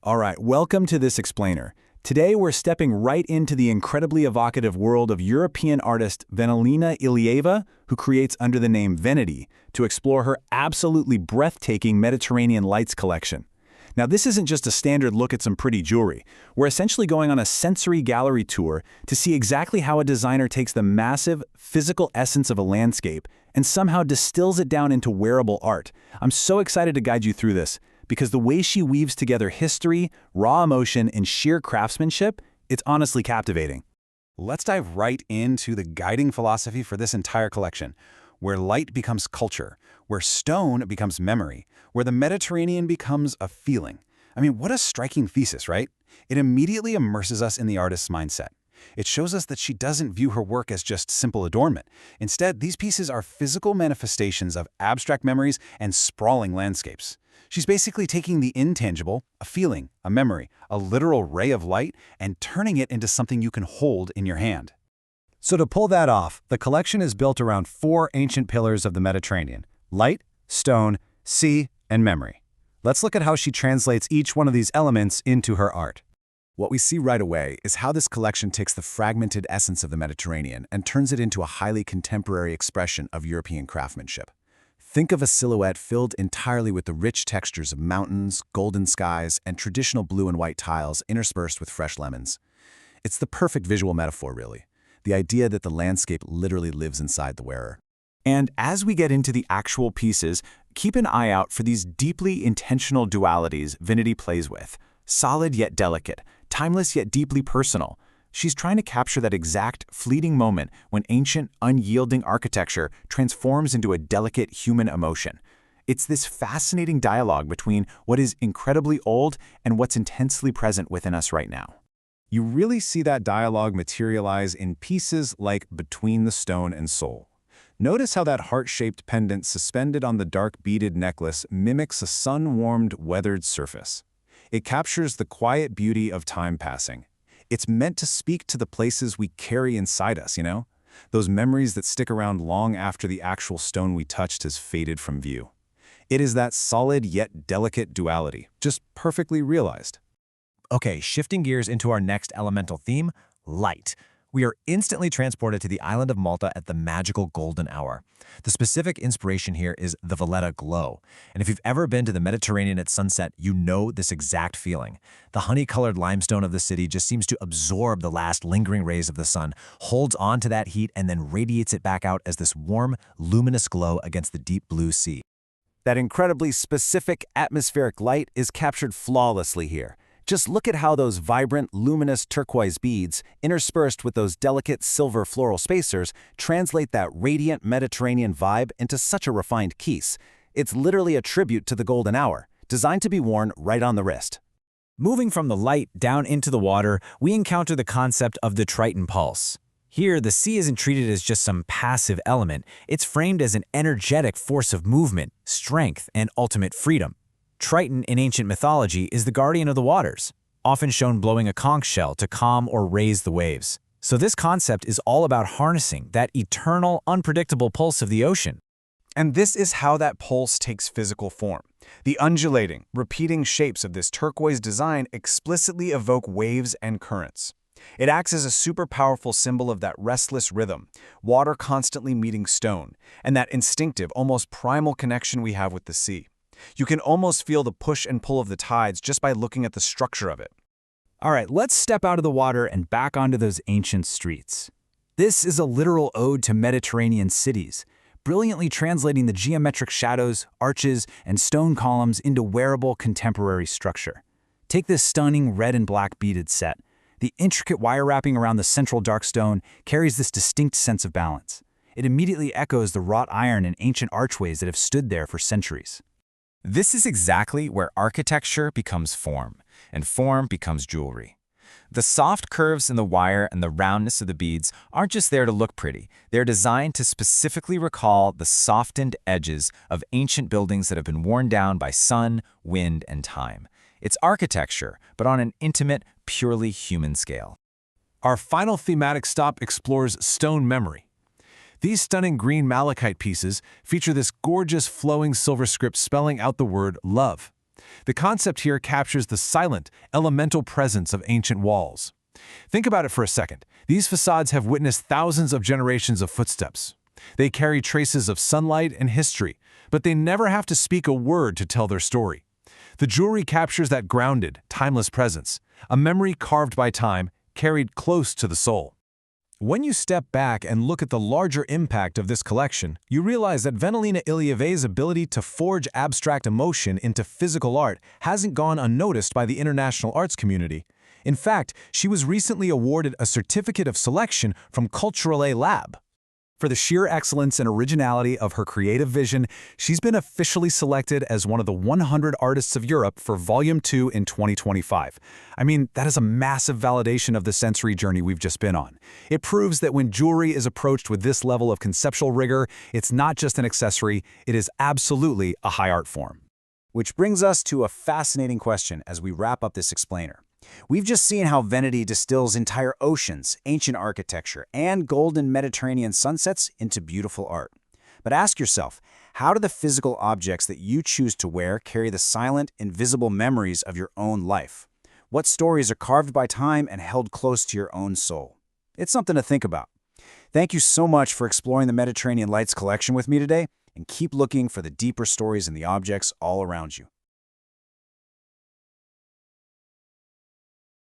All right, welcome to this explainer. Today we're stepping right into the incredibly evocative world of European artist Venelina Ilieva, who creates under the name Venety, to explore her absolutely breathtaking Mediterranean Lights collection. Now, this isn't just a standard look at some pretty jewelry. We're essentially going on a sensory gallery tour to see exactly how a designer takes the massive, physical essence of a landscape and somehow distills it down into wearable art. I'm so excited to guide you through this, because the way she weaves together history, raw emotion, and sheer craftsmanship, it's honestly captivating. Let's dive right into the guiding philosophy for this entire collection, where light becomes culture, where stone becomes memory, where the Mediterranean becomes a feeling. I mean, what a striking thesis, right? It immediately immerses us in the artist's mindset. It shows us that she doesn't view her work as just simple adornment. Instead, these pieces are physical manifestations of abstract memories and sprawling landscapes. She's basically taking the intangible, a feeling, a memory, a literal ray of light, and turning it into something you can hold in your hand. So to pull that off, the collection is built around four ancient pillars of the Mediterranean: light, stone, sea, and memory. Let's look at how she translates each one of these elements into her art. What we see right away is how this collection takes the fragmented essence of the Mediterranean and turns it into a highly contemporary expression of European craftsmanship. Think of a silhouette filled entirely with the rich textures of mountains, golden skies, and traditional blue and white tiles interspersed with fresh lemons. It's the perfect visual metaphor, really. The idea that the landscape literally lives inside the wearer. And as we get into the actual pieces, keep an eye out for these deeply intentional dualities Venety plays with. Solid yet delicate, timeless yet deeply personal. She's trying to capture that exact, fleeting moment when ancient, unyielding architecture transforms into a delicate human emotion. It's this fascinating dialogue between what is incredibly old and what's intensely present within us right now. You really see that dialogue materialize in pieces like Between the Stone and Soul. Notice how that heart-shaped pendant suspended on the dark beaded necklace mimics a sun-warmed, weathered surface. It captures the quiet beauty of time passing. It's meant to speak to the places we carry inside us, those memories that stick around long after the actual stone we touched has faded from view. It is that solid yet delicate duality, just perfectly realized. Okay, shifting gears into our next elemental theme, light. We are instantly transported to the island of Malta at the magical golden hour. The specific inspiration here is the Valletta glow. And if you've ever been to the Mediterranean at sunset, you know this exact feeling. The honey-colored limestone of the city just seems to absorb the last lingering rays of the sun, holds on to that heat, and then radiates it back out as this warm, luminous glow against the deep blue sea. That incredibly specific atmospheric light is captured flawlessly here. Just look at how those vibrant, luminous turquoise beads, interspersed with those delicate silver floral spacers, translate that radiant Mediterranean vibe into such a refined piece. It's literally a tribute to the golden hour, designed to be worn right on the wrist. Moving from the light down into the water, we encounter the concept of the Triton pulse. Here, the sea isn't treated as just some passive element. It's framed as an energetic force of movement, strength, and ultimate freedom. Triton in ancient mythology is the guardian of the waters, often shown blowing a conch shell to calm or raise the waves. So this concept is all about harnessing that eternal, unpredictable pulse of the ocean. And this is how that pulse takes physical form. The undulating, repeating shapes of this turquoise design explicitly evoke waves and currents. It acts as a super powerful symbol of that restless rhythm, water constantly meeting stone, and that instinctive, almost primal connection we have with the sea. You can almost feel the push and pull of the tides just by looking at the structure of it. All right, let's step out of the water and back onto those ancient streets. This is a literal ode to Mediterranean cities, brilliantly translating the geometric shadows, arches, and stone columns into wearable contemporary structure. Take this stunning red and black beaded set. The intricate wire wrapping around the central dark stone carries this distinct sense of balance. It immediately echoes the wrought iron and ancient archways that have stood there for centuries. This is exactly where architecture becomes form, and form becomes jewelry. The soft curves in the wire and the roundness of the beads aren't just there to look pretty. They're designed to specifically recall the softened edges of ancient buildings that have been worn down by sun, wind, and time. It's architecture, but on an intimate, purely human scale. Our final thematic stop explores stone memory. These stunning green malachite pieces feature this gorgeous flowing silver script spelling out the word love. The concept here captures the silent, elemental presence of ancient walls. Think about it for a second. These facades have witnessed thousands of generations of footsteps. They carry traces of sunlight and history, but they never have to speak a word to tell their story. The jewelry captures that grounded, timeless presence, a memory carved by time, carried close to the soul. When you step back and look at the larger impact of this collection, you realize that Venelina Ilieva's ability to forge abstract emotion into physical art hasn't gone unnoticed by the international arts community. In fact, she was recently awarded a certificate of selection from Cultural A Lab. For the sheer excellence and originality of her creative vision, she's been officially selected as one of the 100 Artists of Europe for Volume 2 in 2025. I mean, that is a massive validation of the sensory journey we've just been on. It proves that when jewelry is approached with this level of conceptual rigor, it's not just an accessory, it is absolutely a high art form. Which brings us to a fascinating question as we wrap up this explainer. We've just seen how Veneti distills entire oceans, ancient architecture, and golden Mediterranean sunsets into beautiful art. But ask yourself, how do the physical objects that you choose to wear carry the silent, invisible memories of your own life? What stories are carved by time and held close to your own soul? It's something to think about. Thank you so much for exploring the Mediterranean Lights collection with me today, and keep looking for the deeper stories in the objects all around you.